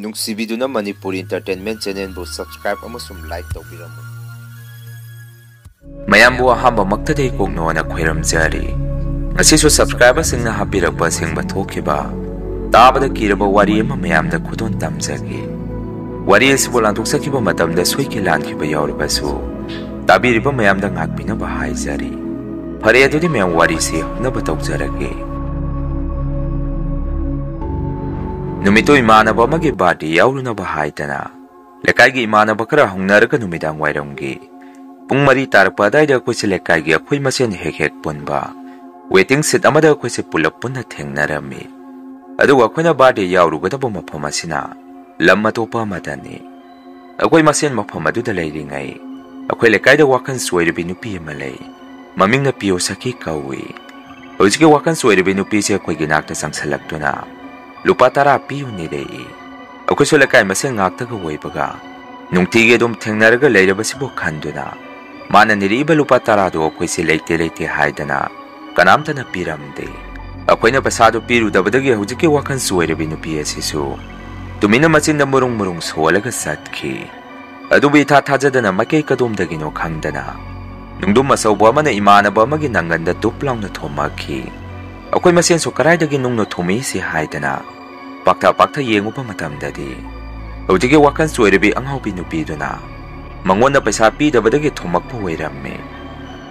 ꯅꯨꯡꯁꯤꯕꯤꯗꯨꯅ Manipuri entertainment ꯆꯦꯅꯦꯜꯕꯨ subscribe ꯑꯃꯁꯨꯡ like ꯇꯧꯕꯤꯔꯝꯃꯨ꯫ ꯃꯌꯥꯝꯕꯨ ꯑꯍꯥꯟꯕꯃꯛꯇꯗꯤ ꯀꯣꯛꯅꯣꯅ ꯈꯣꯏꯔꯝꯖꯔꯤ꯫ ꯉꯁꯤꯁꯨ ꯁꯕꯁꯀ꯭ꯔꯥꯏꯕꯔꯁꯤꯡꯅ ꯍꯥꯞꯄꯤꯔꯛꯄ ꯑꯁꯦꯡꯕ ꯊꯣꯛꯈꯤꯕ ꯇꯥꯕꯗ ꯀꯤꯔꯕ ꯋꯥꯔꯤ ꯑꯃ ꯃꯌꯥꯝꯗ ꯈꯨꯗꯣꯟ ꯇꯝꯖꯒꯦ꯫ ꯋꯥꯔꯤ ꯑꯁꯤꯕꯨ ꯂꯥꯟꯊꯣꯛꯆꯈꯤꯕ ꯃꯇꯝꯗ ꯁꯣꯏꯈꯤ ꯂꯥꯟꯈꯤꯕ ꯌꯥꯎꯔꯕꯁꯨ ꯇꯥꯕꯤꯔꯤꯕ ꯃꯌꯥꯝꯗ ꯉꯥꯛꯄꯤꯅꯕ ꯍꯥꯏꯖꯔꯤ꯫ ꯐꯔꯦ ꯑꯗꯨꯗꯤ ꯃꯌꯥꯝ ꯋꯥꯔꯤꯁꯤ ꯍꯧꯅꯕ ꯇꯧꯖꯔꯒꯦ꯫ ꯅꯨꯃꯤꯠꯇꯨ ꯏꯃꯥꯟꯅꯕ ꯑꯃꯒꯤ ꯕꯥꯔꯗꯦ ꯌꯥꯎꯔꯨꯅꯕ ꯍꯥꯏꯗꯅ ꯂꯩꯀꯥꯏꯒꯤ ꯏꯃꯥꯟꯅꯕ ꯈꯔ ꯍꯧꯅꯔꯒ ꯅꯨꯃꯤꯗꯥꯡ ꯋꯥꯏꯔꯝꯒꯤ ꯄꯨꯡ 4 ꯇꯥꯔꯛꯄ ꯑꯗꯥꯏꯗ ꯑꯩꯈꯣꯏꯁꯦ ꯂꯩꯀꯥꯏꯒꯤ ꯑꯩꯈꯣꯏ ꯃꯁꯦꯟ ꯍꯦꯛ ꯄꯨꯟꯕ ꯋꯦꯇꯤꯡ ꯁꯤꯠ ꯑꯃꯗ ꯑꯩꯈꯣꯏꯁꯦ ꯄꯨꯜꯂꯞ ꯄꯨꯟꯅ ꯊꯦꯡꯅꯔꯝꯃꯤ꯫ ꯑꯗꯨꯒ ꯑꯩꯈꯣꯏꯅ ꯕꯥꯔꯗꯦ ꯌꯥꯎꯔꯨꯒꯗꯕ ꯃꯐꯝ ꯑꯁꯤꯅ ꯂꯝ ꯑꯇꯣꯞꯄ ꯑꯃꯗꯅꯤ꯫ ꯑꯩꯈꯣꯏ ꯃꯁꯦꯟ ꯃꯐꯝ ꯑꯗꯨꯗ ꯂꯩꯔꯤꯉꯩ ꯑꯩꯈꯣꯏ ꯂꯩꯀꯥꯏꯗ ꯋꯥꯈꯜ ꯆꯣꯏꯔꯕꯤ ꯅꯨꯄꯤ ꯑꯃ ꯂꯩ꯫ ꯃꯃꯤꯡꯅ ꯄꯤꯌꯣꯁꯥꯀꯤ ꯀꯧꯏ꯫ ꯍꯧꯖꯤꯛꯀꯤ ꯋꯥꯈꯜ ꯆꯣꯏꯔꯕꯤ ꯅꯨꯄꯤꯁꯦ ꯑꯩꯈꯣꯏꯒꯤ ꯅꯥꯛꯇ ꯆꯪꯁꯜꯂꯛꯇꯨꯅ ꯂꯨꯄꯥ 10 ꯄꯤꯌꯨ ꯅꯤꯔꯛꯏ꯫ ꯑꯩꯈꯣꯏꯁꯨ ꯂꯩꯀꯥꯏ ꯃꯁꯦꯟ ꯉꯥꯛꯇꯒ ꯑꯣꯏꯕꯒ ꯅꯨꯡꯇꯤꯒꯤ ꯑꯗꯨꯝ ꯊꯦꯡꯅꯔꯒ ꯂꯩꯔꯕꯁꯤꯕꯨ ꯈꯟꯗꯨꯅ ꯃꯥꯅ ꯅꯤꯔꯛꯏꯕ ꯂꯨꯄꯥ 10ꯗꯣ ꯑꯩꯈꯣꯏꯁꯦ ꯂꯩꯇꯦ ꯍꯥꯏꯗꯅ ꯀꯅꯥꯝꯇꯅ ꯄꯤꯔꯝꯗꯦ꯫ ꯑꯩꯈꯣꯏꯅ ꯄꯩꯁꯥꯗꯣ ꯄꯤꯔꯨꯗꯕꯗꯒꯤ ꯍꯧꯖꯤꯛꯀꯤ ꯋꯥꯈꯜ ꯆꯣꯏꯔꯕꯤ ꯅꯨꯄꯤ ꯑꯁꯤꯁꯨ ꯇꯨꯃꯤꯟꯅ ꯃꯆꯤꯟꯗ ꯃꯨꯔꯨꯡ ꯁꯣꯜꯂꯒ ꯆꯠꯈꯤ꯫ ꯑꯗꯨꯕꯨ ꯏꯊꯥ ꯊꯥꯖꯗꯅ ꯃꯥꯏꯀꯩ ꯀꯗꯣꯝꯗꯒꯤꯅꯣ ꯈꯪꯗꯅ ꯅꯨꯡꯗꯨꯝ ꯑꯆꯧꯕ ꯑꯃꯅ ꯏꯃꯥꯟꯅꯕ ꯑꯃꯒꯤ ꯅꯪꯒꯟꯗ ꯗꯨꯞ ꯂꯥꯎꯅ ꯊꯣꯝꯃꯛꯈꯤ꯫ ꯑꯩꯈꯣꯏ ꯃꯁꯦꯟꯁꯨ ꯀꯗꯥꯏꯗꯒꯤ ꯅꯨꯡꯅ ꯊꯣꯝꯃꯛꯏꯁꯤ ꯍꯥꯏꯗꯅ ꯄꯥꯛꯊ ꯌꯦꯡꯉꯨꯕ ꯃꯇꯝꯗꯗꯤ ꯍꯧꯖꯤꯛꯀꯤ ꯋꯥꯈꯜ ꯆꯣꯏꯔꯕꯤ ꯑꯉꯥꯎꯕꯤ ꯅꯨꯄꯤꯗꯨꯅ ꯃꯉꯣꯟꯗ ꯄꯩꯁꯥ ꯄꯤꯗꯕꯗꯒꯤ ꯊꯣꯝꯃꯛꯄ ꯑꯣꯏꯔꯝꯃꯤ꯫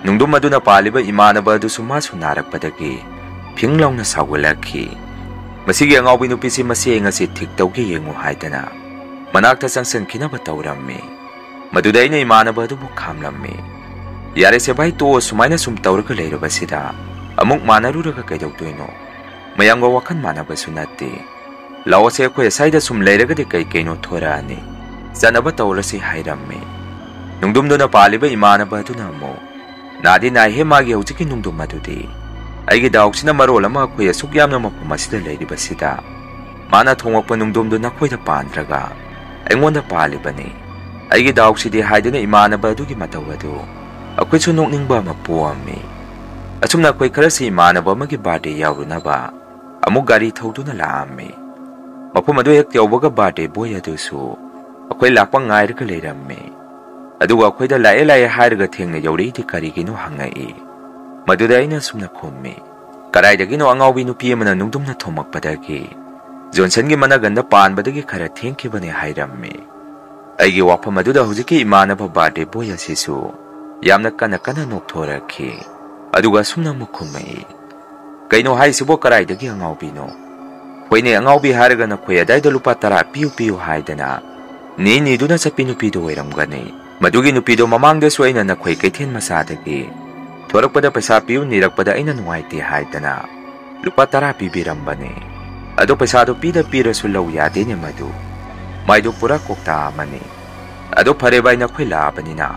ꯅꯨꯡꯗꯨꯝ ꯑꯗꯨꯅ ꯄꯥꯜꯂꯤꯕ ꯏꯃꯥꯟꯅꯕ ꯑꯗꯨꯁꯨ ꯃꯥꯁꯨ ꯅꯥꯔꯛꯄꯗꯒꯤ ꯐꯤꯡ ꯂꯥꯎꯅ ꯁꯥꯎꯒꯠꯂꯛꯈꯤ꯫ ꯃꯁꯤꯒꯤ ꯑꯉꯥꯎꯕꯤ ꯅꯨꯄꯤꯁꯤ ꯃꯁꯤ ꯉꯁꯤ ꯊꯤꯛ ꯇꯧꯒꯦ ꯌꯦꯡꯉꯨ ꯍꯥꯏꯗꯅ ꯃꯅꯥꯛꯇ ꯆꯪꯁꯤꯟꯈꯤꯅꯕ ꯇꯧꯔꯝꯃꯤ꯫ ꯃꯗꯨꯗ ꯑꯩꯅ ꯏꯃꯥꯟꯅꯕ ꯑꯗꯨꯕꯨ ꯈꯥꯝꯂꯝꯃꯤ꯫ ꯌꯥꯔꯦꯁꯦ ꯚꯥꯏ ꯇꯣꯛꯑꯣ, ꯁꯨꯃꯥꯏꯅ ꯁꯨꯝ ꯇꯧꯔꯒ ꯂꯩꯔꯕꯁꯤꯗ ꯑꯃꯨꯛ ꯃꯥꯟꯅꯔꯨꯔꯒ ꯀꯩꯗꯧꯗꯣꯏꯅꯣ? ꯃꯌꯥꯝꯒ ꯋꯥꯈꯜ ꯃꯥꯟꯅꯕꯁꯨ ꯅꯠꯇꯦ꯫ ꯂꯥꯛꯑꯣꯁꯦ ꯑꯩꯈꯣꯏ ꯑꯁꯥꯏꯗ ꯁꯨꯝ ꯂꯩꯔꯒꯗꯤ ꯀꯩꯅꯣ ꯊꯣꯔꯛꯑꯅꯤ, ꯆꯠꯅꯕ ꯇꯧꯔꯁꯤ ꯍꯥꯏꯔꯝꯃꯤ꯫ ꯅꯨꯡꯗꯨꯝꯗꯨꯅ ꯄꯥꯜꯂꯤꯕ ꯏꯃꯥꯟꯅꯕ ꯑꯗꯨꯅ ꯑꯃꯨꯛ ꯅꯥꯗꯤ ꯅꯥꯏꯍꯦ ꯃꯥꯒꯤ ꯍꯧꯖꯤꯛꯀꯤ ꯅꯨꯡꯗꯨꯝ ꯑꯗꯨꯗꯤ ꯑꯩꯒꯤ ꯗꯥꯎꯁꯤꯅ ꯃꯔꯣꯜ ꯑꯃ ꯑꯩꯈꯣꯏ ꯑꯁꯨꯛ ꯌꯥꯝꯅ ꯃꯐꯝ ꯑꯁꯤꯗ ꯂꯩꯔꯤꯕꯁꯤꯗ ꯃꯥꯅ ꯊꯣꯡꯉꯛꯄ ꯅꯨꯡꯗꯨꯝꯗꯨ ꯅꯈꯣꯏꯗ ꯄꯥꯟꯗ꯭ꯔꯒ ꯑꯩꯉꯣꯟꯗ ꯄꯥꯜꯂꯤꯕꯅꯤ꯫ ꯑꯩꯒꯤ ꯗꯥꯎꯁꯤꯗꯤ ꯍꯥꯏꯗꯨꯅ ꯏꯃꯥꯟꯅꯕ ꯑꯗꯨꯒꯤ ꯃꯇꯧ ꯑꯗꯨ ꯑꯩꯈꯣꯏꯁꯨ ꯅꯣꯛꯅꯤꯡꯕ ꯑꯃ ꯄꯣꯛꯑꯝꯃꯤ꯫ ꯑꯁꯨꯝꯅ ꯑꯩꯈꯣꯏ ꯈꯔꯁꯤ ꯏꯃꯥꯟꯅꯕ ꯑꯃꯒꯤ ꯕꯥꯔꯗꯦ ꯌꯥꯎꯔꯨꯅꯕ ꯑꯃꯨꯛ ꯒꯥꯔꯤ ꯊꯧꯗꯨꯅ ꯂꯥꯛꯑꯝꯃꯤ꯫ ꯃꯐꯝ ꯑꯗꯨ ꯍꯦꯛ ꯌꯧꯕꯒ ꯕꯥꯔꯗꯦ ꯕꯣꯏ ꯑꯗꯨꯁꯨ ꯑꯩꯈꯣꯏ ꯂꯥꯛꯄ ꯉꯥꯏꯔꯒ ꯂꯩꯔꯝꯃꯤ꯫ ꯑꯗꯨꯒ ꯑꯩꯈꯣꯏꯗ ꯂꯥꯛꯑꯦ ꯍꯥꯏꯔꯒ ꯊꯦꯡꯅ ꯌꯧꯔꯛꯏꯗꯤ ꯀꯔꯤꯒꯤꯅꯣ ꯍꯪꯉꯛꯏ꯫ ꯃꯗꯨꯗ ꯑꯩꯅ ꯁꯨꯝꯅ ꯈꯨꯝꯃꯤ, ꯀꯗꯥꯏꯗꯒꯤꯅꯣ ꯑꯉꯥꯎꯕꯤ ꯅꯨꯄꯤ ꯑꯃꯅ ꯅꯨꯡꯗꯨꯝꯅ ꯊꯣꯝꯃꯛꯄꯗꯒꯤ ꯖꯣꯟꯁꯟꯒꯤ ꯃꯅꯒꯟꯗ ꯄꯥꯟꯕꯗꯒꯤ ꯈꯔ ꯊꯦꯡꯈꯤꯕꯅꯦ ꯍꯥꯏꯔꯝꯃꯤ꯫ ꯑꯩꯒꯤ ꯋꯥꯐꯝ ꯑꯗꯨꯗ ꯍꯧꯖꯤꯛꯀꯤ ꯏꯃꯥꯟꯅꯕ ꯕꯥꯔꯗꯦ ꯕꯣꯏ ꯑꯁꯤꯁꯨ ꯌꯥꯝꯅ ꯀꯟꯅ ꯅꯣꯛꯊꯣꯔꯛꯈꯤ꯫ ꯑꯗꯨꯒ ꯑꯁꯨꯝꯅ ꯑꯃꯨꯛ ꯈꯨꯝꯃꯛꯏ, ꯀꯩꯅꯣ ꯍꯥꯏꯁꯤꯕꯣ, ꯀꯗꯥꯏꯗꯒꯤ ꯑꯉꯥꯎꯕꯤꯅꯣ? ꯍꯣꯏꯅꯦ, ꯑꯉꯥꯎꯕꯤ ꯍꯥꯏꯔꯒ ꯅꯈꯣꯏ ꯑꯗꯥꯏꯗ ꯂꯨꯄꯥ 10 ꯄꯤꯌꯨ ꯍꯥꯏꯗꯅ ꯅꯤꯗꯨꯅ ꯆꯠꯄꯤ ꯅꯨꯄꯤꯗꯣ ꯑꯣꯏꯔꯝꯒꯅꯤ꯫ ꯃꯗꯨꯒꯤ ꯅꯨꯄꯤꯗꯣ ꯃꯃꯥꯡꯗꯁꯨ ꯑꯩꯅ ꯅꯈꯣꯏ ꯀꯩꯊꯦꯜ ꯃꯆꯥꯗꯒꯤ ꯊꯣꯔꯛꯄꯗ ꯄꯩꯁꯥ ꯄꯤꯌꯨ ꯅꯤꯔꯛꯄꯗ ꯑꯩꯅ ꯅꯨꯡꯉꯥꯏꯇꯦ ꯍꯥꯏꯗꯅ ꯂꯨꯄꯥ 10 ꯄꯤꯕꯤꯔꯝꯕꯅꯤ꯫ ꯑꯗꯣ ꯄꯩꯁꯥꯗꯣ ꯄꯤꯔꯁꯨ ꯂꯧ ꯌꯥꯗꯦꯅꯦ ꯃꯗꯨ꯫ ꯃꯥꯏꯗꯣ ꯄꯨꯔꯥ ꯀꯣꯛꯇꯥ ꯑꯃꯅꯤ꯫ ꯑꯗꯣ ꯐꯔꯦ ꯚꯥꯏ, ꯅꯈꯣꯏ ꯂꯥꯛꯑꯕꯅꯤꯅ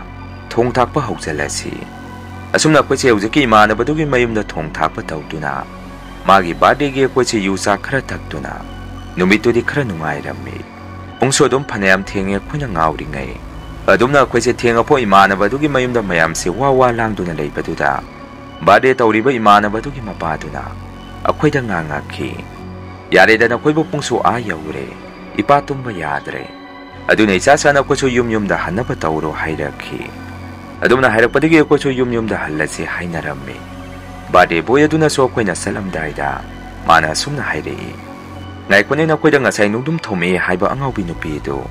ꯊꯣꯡ ꯊꯥꯛꯄ ꯍꯧꯖꯤꯜꯂꯁꯤ꯫ ꯑꯁꯨꯝꯅ ꯑꯩꯈꯣꯏꯁꯦ ꯍꯧꯖꯤꯛꯀꯤ ꯏꯃꯥꯟꯅꯕꯗꯨꯒꯤ ꯃꯌꯨꯝꯗ ꯊꯣꯡ ꯊꯥꯛꯄ ꯇꯧꯗꯨꯅ ꯃꯥꯒꯤ ꯕꯥꯔꯗꯦꯒꯤ ꯑꯩꯈꯣꯏꯁꯦ ꯌꯨ ꯆꯥꯛ ꯈꯔ ꯊꯛꯇꯨꯅ ꯅꯨꯃꯤꯠꯇꯨꯗꯤ ꯈꯔ ꯅꯨꯡꯉꯥꯏꯔꯝꯃꯤ꯫ ꯄꯨꯡꯁꯨ ꯑꯗꯨꯝ ꯐꯅꯌꯥꯝ ꯊꯦꯡꯉꯦ ꯑꯩꯈꯣꯏꯅ ꯉꯥꯎꯔꯤꯉꯩ꯫ ꯑꯗꯨꯝꯅ ꯑꯩꯈꯣꯏꯁꯦ ꯊꯦꯡꯉꯐꯥꯎ ꯏꯃꯥꯟꯅꯕ ꯑꯗꯨꯒꯤ ꯃꯌꯨꯝꯗ ꯃꯌꯥꯝꯁꯦ ꯋꯥ ꯂꯥꯡꯗꯨꯅ ꯂꯩꯕꯗꯨꯗ ꯕꯥꯔꯗꯦ ꯇꯧꯔꯤꯕ ꯏꯃꯥꯟꯅꯕ ꯑꯗꯨꯒꯤ ꯃꯄꯥꯗꯨꯅ ꯑꯩꯈꯣꯏꯗ ꯉꯥꯡꯉꯛꯈꯤ, ꯌꯥꯔꯦꯗ ꯅꯈꯣꯏꯕꯨ ꯄꯨꯡꯁꯨ ꯌꯧꯔꯦ, ꯏꯄꯥ ꯇꯨꯝꯕ ꯌꯥꯗ꯭ꯔꯦ, ꯑꯗꯨꯅ ꯏꯆꯥꯁꯥꯅ ꯑꯩꯈꯣꯏꯁꯨ ꯌꯨꯝꯗ ꯍꯟꯅꯕ ꯇꯧꯔꯣ ꯍꯥꯏꯔꯛꯈꯤ꯫ ꯑꯗꯨꯝꯅ ꯍꯥꯏꯔꯛꯄꯗꯒꯤ ꯑꯩꯈꯣꯏꯁꯨ ꯌꯨꯝꯗ ꯍꯜꯂꯁꯤ ꯍꯥꯏꯅꯔꯝꯃꯤ꯫ ꯕꯥꯔꯗꯦ ꯕꯣꯏ ꯑꯗꯨꯅꯁꯨ ꯑꯩꯈꯣꯏꯅ ꯆꯠꯂꯝꯗꯥꯏꯗ ꯃꯥꯅ ꯑꯁꯨꯝꯅ ꯍꯥꯏꯔꯛꯏ, ꯉꯥꯏꯈꯣꯅꯦ, ꯅꯈꯣꯏꯗ ꯉꯁꯥꯏ ꯅꯨꯡꯗꯨꯝ ꯊꯣꯝꯃꯛꯑꯦ ꯍꯥꯏꯕ ꯑꯉꯥꯎꯕꯤ ꯅꯨꯄꯤꯗꯨ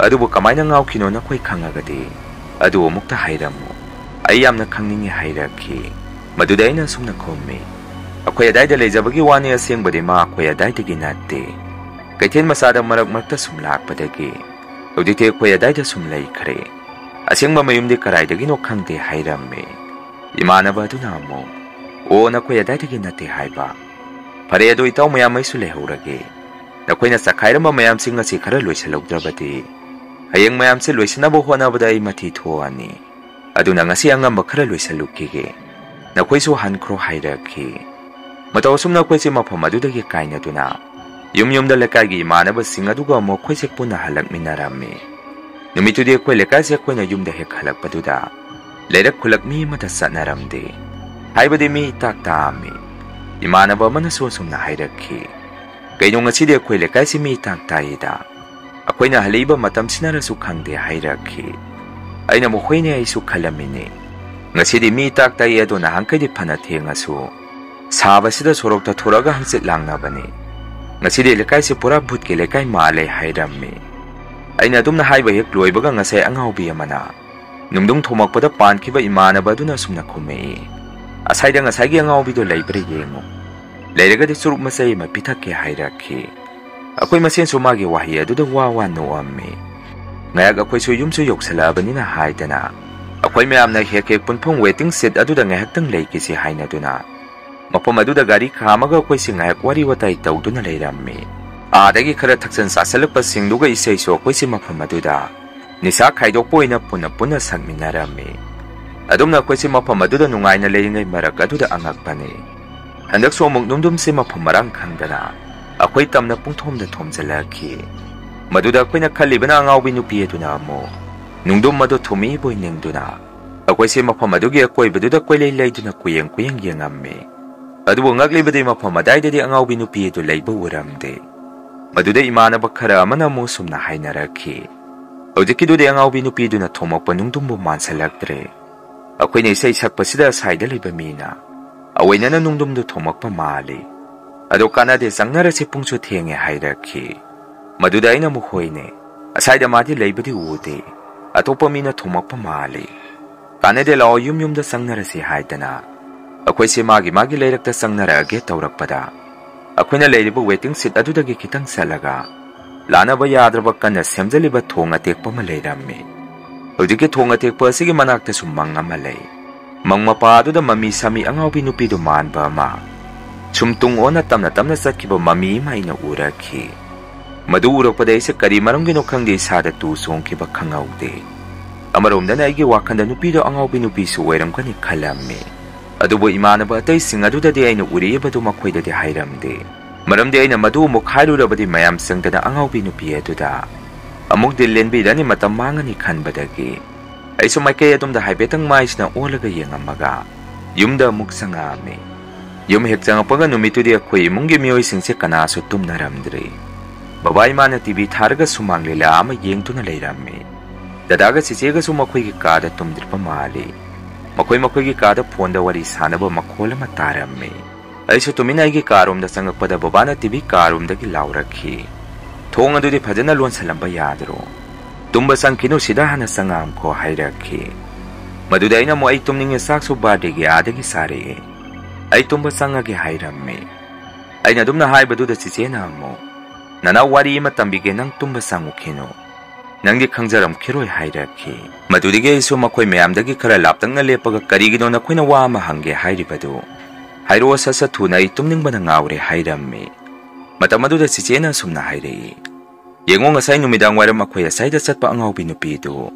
ꯑꯗꯨꯕꯨ ꯀꯃꯥꯏꯅ ꯉꯥꯎꯈꯤꯅꯣ ꯅꯈꯣꯏ ꯈꯪꯉꯒꯗꯤ ꯑꯗꯨ ꯑꯃꯨꯛꯇ ꯍꯥꯏꯔꯝꯃꯨ, ꯑꯩ ꯌꯥꯝꯅ ꯈꯪꯅꯤꯡꯉꯦ ꯍꯥꯏꯔꯛꯈꯤ꯫ ꯃꯗꯨꯗ ꯑꯩꯅ ꯑꯁꯨꯝꯅ ꯈꯨꯝꯃꯤ, ꯑꯩꯈꯣꯏ ꯑꯗꯥꯏꯗ ꯂꯩꯖꯕꯒꯤ ꯋꯥꯅꯤ, ꯑꯁꯦꯡꯕꯗꯤ ꯃꯥ ꯑꯩꯈꯣꯏ ꯑꯗꯥꯏꯗꯒꯤ ꯅꯠꯇꯦ꯫ ꯀꯩꯊꯦꯜ ꯃꯆꯥꯗ ꯃꯔꯛꯇ ꯁꯨꯝ ꯂꯥꯛꯄꯗꯒꯤ ꯍꯧꯖꯤꯛꯇꯤ ꯑꯩꯈꯣꯏ ꯑꯗꯥꯏꯗ ꯁꯨꯝ ꯂꯩꯈ꯭ꯔꯦ꯫ ꯑꯁꯦꯡꯕ ꯃꯌꯨꯝꯗꯤ ꯀꯗꯥꯏꯗꯒꯤꯅꯣ ꯈꯪꯗꯦ ꯍꯥꯏꯔꯝꯃꯤ꯫ ꯏꯃꯥꯟꯅꯕ ꯑꯗꯨꯅ ꯑꯃꯨꯛ, ꯑꯣ, ꯅꯈꯣꯏ ꯑꯗꯥꯏꯗꯒꯤ ꯅꯠꯇꯦ ꯍꯥꯏꯕ? ꯐꯔꯦ, ꯑꯗꯨ ꯏꯇꯥꯎ ꯃꯌꯥꯝꯃꯩꯁꯨ ꯂꯩꯍꯧꯔꯒꯦ꯫ ꯅꯈꯣꯏꯅ ꯆꯈꯥꯏꯔꯝꯕ ꯃꯌꯥꯝꯁꯤꯡ ꯑꯁꯤ ꯈꯔ ꯂꯣꯏꯁꯤꯜꯍꯧꯗ꯭ꯔꯕꯗꯤ ꯍꯌꯦꯡ ꯃꯌꯥꯝꯁꯦ ꯂꯣꯏꯁꯤꯟꯅꯕ ꯍꯣꯠꯅꯕꯗ ꯑꯩ ꯃꯊꯤ ꯊꯣꯛꯑꯅꯤ꯫ ꯑꯗꯨꯅ ꯉꯁꯤ ꯑꯉꯝꯕ ꯈꯔ ꯂꯣꯏꯁꯤꯜꯂꯨꯈꯤꯒꯦ, ꯅꯈꯣꯏꯁꯨ ꯍꯟꯈ꯭ꯔꯣ ꯍꯥꯏꯔꯛꯈꯤ꯫ ꯃꯇꯧ ꯑꯁꯨꯝꯅ ꯑꯩꯈꯣꯏꯁꯦ ꯃꯐꯝ ꯑꯗꯨꯗꯒꯤ ꯀꯥꯏꯅꯗꯨꯅ ꯌꯨꯝꯗ ꯂꯩꯀꯥꯏꯒꯤ ꯏꯃꯥꯟꯅꯕꯁꯤꯡ ꯑꯗꯨꯒ ꯑꯃꯨꯛ ꯑꯩꯈꯣꯏꯁꯦ ꯄꯨꯟꯅ ꯍꯜꯂꯛꯃꯤꯟꯅꯔꯝꯃꯤ꯫ ꯅꯨꯃꯤꯠꯇꯨꯗꯤ ꯑꯩꯈꯣꯏ ꯂꯩꯀꯥꯏꯁꯦ ꯑꯩꯈꯣꯏꯅ ꯌꯨꯝꯗ ꯍꯦꯛ ꯍꯜꯂꯛꯄꯗꯨꯗ ꯂꯩꯔꯛ ꯈꯨꯜꯂꯛ ꯃꯤ ꯑꯃꯠꯇ ꯆꯠꯅꯔꯝꯗꯦ, ꯍꯥꯏꯕꯗꯤ ꯃꯤ ꯏꯇꯥꯛ ꯇꯥꯑꯝꯃꯤ꯫ ꯏꯃꯥꯟꯅꯕ ꯑꯃꯅꯁꯨ ꯑꯁꯨꯝꯅ ꯍꯥꯏꯔꯛꯈꯤ, ꯀꯩꯅꯣ ꯉꯁꯤꯗꯤ ꯑꯩꯈꯣꯏ ꯂꯩꯀꯥꯏꯁꯤ ꯃꯤ ꯏꯇꯥꯛ ꯇꯥꯏꯗ, ꯑꯩꯈꯣꯏꯅ ꯍꯜꯂꯛꯏꯕ ꯃꯇꯝꯁꯤꯅꯔꯁꯨ ꯈꯪꯗꯦ ꯍꯥꯏꯔꯛꯈꯤ꯫ ꯑꯩꯅ ꯃꯈꯣꯏꯅꯦ ꯑꯩꯁꯨ ꯈꯜꯂꯝꯃꯤꯅꯤ꯫ ꯉꯁꯤꯗꯤ ꯃꯤ ꯇꯥꯛ ꯇꯥꯛꯏ ꯑꯗꯣ ꯅꯍꯥꯟꯈꯩꯗꯤ ꯐꯅ ꯊꯦꯡꯉꯁꯨ ꯁꯥꯕꯁꯤꯗ ꯁꯣꯔꯣꯛꯇ ꯊꯣꯔꯛꯑꯒ ꯍꯪꯆꯤꯠ ꯂꯥꯡꯅꯕꯅꯤ꯫ ꯉꯁꯤꯗꯤ ꯂꯩꯀꯥꯏꯁꯤ ꯄꯨꯔꯥ ꯚꯨꯠꯀꯤ ꯂꯩꯀꯥꯏ ꯃꯥꯜꯂꯦ ꯍꯥꯏꯔꯝꯃꯤ꯫ ꯑꯩꯅ ꯑꯗꯨꯝꯅ ꯍꯥꯏꯕ ꯍꯦꯛ ꯂꯣꯏꯕꯒ ꯉꯁꯥꯏ ꯑꯉꯥꯎꯕꯤ ꯑꯃꯅ ꯅꯨꯡꯗꯨꯡ ꯊꯣꯃꯛꯄꯗ ꯄꯥꯟꯈꯤꯕ ꯏꯃꯥꯟꯅꯕ ꯑꯗꯨꯅ ꯑꯁꯨꯝꯅ ꯈꯨꯝꯃꯛꯏ, "ꯑꯁꯥꯏꯗ ꯉꯁꯥꯏꯒꯤ ꯑꯉꯥꯎꯕꯤꯗꯣ ꯂꯩꯕ꯭ꯔꯥ ꯌꯦꯡꯉꯨ, ꯂꯩꯔꯒꯗꯤ ꯆꯨꯔꯨꯞ ꯃꯆꯩ ꯑꯃ ꯄꯤꯊꯛꯀꯦ" ꯍꯥꯏꯔꯛꯈꯤ꯫ ꯑꯩꯈꯣꯏ ꯃꯁꯦꯟꯁꯨ ꯃꯥꯒꯤ ꯋꯥꯍꯩ ꯑꯗꯨꯗ ꯋꯥ ꯅꯣꯛꯑꯝꯃꯤ꯫ ꯉꯥꯏꯍꯥꯛ ꯑꯩꯈꯣꯏꯁꯨ ꯌꯨꯝꯁꯨ ꯌꯧꯁꯜꯂꯛꯑꯕꯅꯤꯅ ꯍꯥꯏꯗꯅ ꯑꯩꯈꯣꯏ ꯃꯌꯥꯝꯅ ꯍꯦꯛ ꯄꯨꯟꯐꯝ ꯋꯦꯇꯤꯡ ꯁꯤꯠ ꯑꯗꯨꯗ ꯉꯥꯏꯍꯥꯛꯇꯪ ꯂꯩꯈꯤꯁꯤ ꯍꯥꯏꯅꯗꯨꯅ ꯃꯐꯝ ꯑꯗꯨꯗ ꯒꯥꯔꯤ ꯈꯥꯝꯃꯒ ꯑꯩꯈꯣꯏꯁꯤ ꯉꯥꯏꯍꯥꯛ ꯋꯥꯔꯤ ꯋꯥꯇꯥꯏ ꯇꯧꯗꯨꯅ ꯂꯩꯔꯝꯃꯤ꯫ ꯑꯥꯗꯒꯤ ꯈꯔ ꯊꯛꯆꯟ ꯆꯥꯁꯤꯜꯂꯛꯄꯁꯤꯡꯗꯨꯒ ꯏꯁꯩꯁꯨ ꯑꯩꯈꯣꯏꯁꯤ ꯃꯐꯝ ꯑꯗꯨꯗ ꯅꯤꯁꯥ ꯈꯥꯏꯗꯣꯛꯄ ꯑꯣꯏꯅ ꯄꯨꯟꯅ ꯁꯛꯃꯤꯟꯅꯔꯝꯃꯤ꯫ ꯑꯗꯨꯝꯅ ꯑꯩꯈꯣꯏꯁꯤ ꯃꯐꯝ ꯑꯗꯨꯗ ꯅꯨꯡꯉꯥꯏꯅ ꯂꯩꯔꯤꯉꯩ ꯃꯔꯛ ꯑꯗꯨꯗ ꯑꯉꯛꯄꯅꯤ, ꯍꯟꯗꯛꯁꯨ ꯑꯃꯨꯛ ꯅꯨꯡꯗꯨꯝꯁꯤ ꯃꯐꯝ ꯃꯔꯥꯡ ꯈꯪꯗꯅ ꯑꯩꯈꯣꯏ ꯇꯝꯅ ꯄꯨꯡꯊꯣꯝꯗ ꯊꯣꯝꯖꯤꯜꯂꯛꯈꯤ꯫ ꯃꯗꯨꯗ ꯑꯩꯈꯣꯏꯅ ꯈꯜꯂꯤꯕꯅ ꯑꯉꯥꯎꯕꯤ ꯅꯨꯄꯤ ꯑꯗꯨꯅ ꯑꯃꯨꯛ ꯅꯨꯡꯗꯨꯝ ꯑꯗꯨ ꯊꯨꯝꯃꯤꯕꯣꯏ ꯅꯤꯡꯗꯨꯅ ꯑꯩꯈꯣꯏꯁꯤ ꯃꯐꯝ ꯑꯗꯨꯒꯤ ꯑꯀꯣꯏꯕꯗꯨꯗ ꯀꯣꯏꯂꯩ ꯂꯩꯗꯨꯅ ꯀꯨꯌꯦꯡ ꯌꯦꯡꯉꯝꯃꯤ꯫ ꯑꯗꯨꯕꯨ ꯉꯛꯂꯤꯕꯗꯤ ꯃꯐꯝ ꯑꯗꯥꯏꯗꯗꯤ ꯑꯉꯥꯎꯕꯤ ꯅꯨꯄꯤ ꯑꯗꯨ ꯂꯩꯕ ꯎꯔꯝꯗꯦ꯫ ꯃꯗꯨꯗ ꯏꯃꯥꯟꯅꯕ ꯈꯔ ꯑꯃꯅ ꯑꯃꯨꯛ ꯁꯨꯝꯅ ꯍꯥꯏꯅꯔꯛꯈꯤ, "ꯍꯧꯖꯤꯛꯀꯤꯗꯨꯗꯤ ꯑꯉꯥꯎꯕꯤ ꯅꯨꯄꯤꯗꯨꯅ ꯊꯣꯝꯃꯛꯄ ꯅꯨꯡꯗꯨꯝꯕꯨ ꯃꯥꯟꯁꯤꯜꯂꯛꯇ꯭ꯔꯦ꯫ ꯑꯩꯈꯣꯏꯅ ꯏꯁꯩ ꯁꯛꯄꯁꯤꯗ ꯑꯁꯥꯏꯗ ꯂꯩꯕ ꯃꯤꯅ ꯑꯑꯣꯏꯅꯅ ꯅꯨꯡꯗꯨꯝꯗꯨ ꯊꯣꯝꯃꯛꯄ ꯃꯥꯜꯂꯤ꯫ ꯑꯗꯣ ꯀꯥꯟꯅꯗꯦ, ꯆꯪꯅꯔꯁꯤ, ꯄꯨꯡꯁꯨ ꯊꯦꯡꯉꯦ" ꯍꯥꯏꯔꯛꯈꯤ꯫ ꯃꯗꯨꯗ ꯑꯩꯅ ꯑꯃꯨꯛ, "ꯍꯣꯏꯅꯦ, ꯑꯁꯥꯏꯗ ꯃꯥꯗꯤ ꯂꯩꯕꯗꯤ ꯎꯗꯦ, ꯑꯇꯣꯞꯄ ꯃꯤꯅ ꯊꯣꯝꯃꯛꯄ ꯃꯥꯜꯂꯤ꯫ ꯀꯥꯟꯅꯗꯦ, ꯂꯥꯛꯑꯣ ꯌꯨꯝꯗ ꯆꯪꯅꯔꯁꯤ" ꯍꯥꯏꯗꯅ ꯑꯩꯈꯣꯏꯁꯤ ꯃꯥꯒꯤ ꯂꯩꯔꯛꯇ ꯆꯪꯅꯔꯛꯑꯒꯦ ꯇꯧꯔꯛꯄꯗ ꯑꯩꯈꯣꯏꯅ ꯂꯩꯔꯤꯕ ꯋꯦꯇꯤꯡ ꯁꯤꯠ ꯑꯗꯨꯗꯒꯤ ꯈꯤꯇꯪ ꯆꯠꯂꯒ ꯂꯥꯟꯅꯕ ꯌꯥꯗ꯭ꯔꯕ ꯀꯟꯅ ꯁꯦꯝꯖꯜꯂꯤꯕ ꯊꯣꯡ ꯑꯇꯦꯛꯄ ꯑꯃ ꯂꯩꯔꯝꯃꯤ꯫ ꯍꯧꯖꯤꯛꯀꯤ ꯊꯣꯡ ꯑꯇꯦꯛꯄ ꯑꯁꯤꯒꯤ ꯃꯅꯥꯛꯇꯁꯨ ꯃꯪ ꯑꯃ ꯂꯩ꯫ ꯃꯪ ꯃꯄꯥ ꯑꯗꯨꯗ ꯃꯃꯤ ꯁꯥꯃꯤ ꯑꯉꯥꯎꯕꯤ ꯅꯨꯄꯤꯗꯨ ꯃꯥꯟꯕ ꯑꯃ ꯁꯨꯝ ꯇꯨꯡ ꯑꯣꯟꯅ ꯇꯞꯅ ꯆꯠꯈꯤꯕ ꯃꯃꯤ ꯑꯃ ꯑꯩꯅ ꯎꯔꯛꯈꯤ꯫ ꯃꯗꯨ ꯎꯔꯛꯄꯗ ꯑꯩꯁꯦ ꯀꯔꯤ ꯃꯔꯝꯒꯤꯅꯣ ꯈꯪꯗꯦ ꯏꯁꯥꯗ ꯇꯨ ꯆꯣꯡꯈꯤꯕ ꯈꯪꯍꯧꯗꯦ꯫ ꯑꯃꯔꯣꯝꯗꯅ ꯑꯩꯒꯤ ꯋꯥꯈꯜꯗ ꯅꯨꯄꯤꯗꯣ ꯑꯉꯥꯎꯕꯤ ꯅꯨꯄꯤꯁꯨ ꯑꯣꯏꯔꯝꯒꯅꯤ ꯈꯜꯂꯝꯃꯤ꯫ ꯑꯗꯨꯕꯨ ꯏꯃꯥꯟꯅꯕ ꯑꯇꯩꯁꯤꯡ ꯑꯗꯨꯗꯗꯤ ꯑꯩꯅ ꯎꯔꯛꯏꯕꯗꯨ ꯃꯈꯣꯏꯗꯗꯤ ꯍꯥꯏꯔꯝꯗꯦ꯫ ꯃꯔꯝꯗꯤ ꯑꯩꯅ ꯃꯗꯨ ꯑꯃꯨꯛ ꯍꯥꯏꯔꯨꯔꯕꯗꯤ ꯃꯌꯥꯝ ꯆꯪꯗꯅ ꯑꯉꯥꯎꯕꯤ ꯅꯨꯄꯤ ꯑꯗꯨꯗ ꯑꯃꯨꯛ ꯗꯤꯜ ꯂꯦꯟꯕꯤꯔꯅꯤ, ꯃꯇꯝ ꯃꯥꯡꯉꯅꯤ ꯈꯟꯕꯗꯒꯤ ꯑꯩꯁꯨ ꯃꯥꯏꯀꯩ ꯑꯗꯣꯝꯗ ꯍꯥꯏꯐꯦꯠꯇꯪ ꯃꯥꯏꯁꯤꯅ ꯑꯣꯜꯂꯒ ꯌꯦꯡꯉꯝꯃꯒ ꯌꯨꯝꯗ ꯑꯃꯨꯛ ꯆꯪꯉꯛꯑꯝꯃꯤ꯫ ꯌꯨꯝ ꯍꯦꯛ ꯆꯪꯉꯛꯄꯒ ꯅꯨꯃꯤꯠꯇꯨꯗꯤ ꯑꯩꯈꯣꯏ ꯏꯃꯨꯡꯒꯤ ꯃꯤꯑꯣꯏꯁꯤꯡꯁꯦ ꯀꯅꯥꯁꯨ ꯇꯨꯝꯅꯔꯝꯗ꯭ꯔꯤ꯫ ꯕꯕꯥ ꯏꯃꯥꯅ ꯇꯤꯚꯤ ꯊꯥꯔꯒ ꯁꯨꯃꯥꯡ ꯂꯤꯂꯥ ꯑꯃ ꯌꯦꯡꯗꯨꯅ ꯂꯩꯔꯝꯃꯤ꯫ ꯗꯗꯥꯒ ꯆꯤꯆꯦꯒꯁꯨ ꯃꯈꯣꯏꯒꯤ ꯀꯥꯗ ꯇꯨꯝꯗ꯭ꯔꯤꯕ ꯃꯥꯜꯂꯤ꯫ ꯃꯈꯣꯏꯒꯤ ꯀꯥꯗ ꯐꯣꯟꯗ ꯋꯥꯔꯤ ꯁꯥꯟꯅꯕ ꯃꯈꯣꯜ ꯑꯃ ꯇꯥꯔꯝꯃꯤ꯫ ꯑꯩꯁꯨ ꯇꯨꯃꯤꯟꯅ ꯑꯩꯒꯤ ꯀꯥꯔꯣꯝꯗ ꯆꯪꯉꯛꯄꯗ ꯕꯕꯥꯅ ꯇꯤꯚꯤ ꯀꯥꯔꯣꯝꯗꯒꯤ ꯂꯥꯎꯔꯛꯈꯤ, "ꯊꯣꯡ ꯑꯗꯨꯗꯤ ꯐꯖꯅ ꯂꯣꯟꯁꯜꯂꯝꯕ ꯌꯥꯗ꯭ꯔꯣ? ꯇꯨꯝꯕ ꯆꯪꯈꯤꯅꯨ, ꯁꯤꯗ ꯍꯥꯟꯅ ꯆꯪꯉꯛꯑꯝꯈꯣ" ꯍꯥꯏꯔꯛꯈꯤ꯫ ꯃꯗꯨꯗ ꯑꯩꯅ ꯑꯃꯨꯛ, "ꯑꯩ ꯇꯨꯝꯅꯤꯡꯉꯦ, ꯆꯥꯛꯁꯨ ꯕꯥꯔꯗꯦꯒꯤ ꯑꯥꯗꯒꯤ ꯆꯥꯔꯛꯑꯦ, ꯑꯩ ꯇꯨꯝꯕ ꯆꯪꯉꯒꯦ" ꯍꯥꯏꯔꯝꯃꯤ꯫ ꯑꯩꯅ ꯑꯗꯨꯝꯅ ꯍꯥꯏꯕꯗꯨꯗ ꯆꯤꯆꯦꯅ ꯑꯃꯨꯛ, "ꯅꯅꯥꯎ ꯋꯥꯔꯤ ꯑꯃ ꯇꯝꯕꯤꯒꯦ, ꯅꯪ ꯇꯨꯝꯕ ꯆꯪꯉꯨꯈꯤꯅꯨ, ꯅꯪꯗꯤ ꯈꯪꯖꯔꯝꯈꯤꯔꯣꯏ" ꯍꯥꯏꯔꯛꯈꯤ꯫ ꯃꯗꯨꯗꯒꯤ ꯑꯩꯁꯨ ꯃꯈꯣꯏ ꯃꯌꯥꯝꯗꯒꯤ ꯈꯔ ꯂꯥꯞꯇꯛꯅ ꯂꯦꯞꯄꯒ, "ꯀꯔꯤꯒꯤꯅꯣ ꯅꯈꯣꯏꯅ ꯋꯥ ꯑꯃ ꯍꯪꯒꯦ ꯍꯥꯏꯔꯤꯕꯗꯨ? ꯍꯥꯏꯔꯛꯑꯣ, ꯁꯠ ꯊꯨꯅ, ꯑꯩ ꯇꯨꯝꯅꯤꯡꯕꯅ ꯉꯥꯎꯔꯦ" ꯍꯥꯏꯔꯝꯃꯤ꯫ ꯃꯇꯝ ꯑꯗꯨꯗ ꯆꯤꯆꯦꯅ ꯑꯁꯨꯝꯅ ꯍꯥꯏꯔꯛꯏ, "ꯌꯦꯡꯉꯣ, ꯉꯁꯥꯏ ꯅꯨꯃꯤꯗꯥꯡ ꯋꯥꯏꯔꯝ ꯑꯩꯈꯣꯏ ꯑꯁꯥꯏꯗ ꯆꯠꯄ ꯑꯉꯥꯎꯕꯤ ꯅꯨꯄꯤꯗꯨ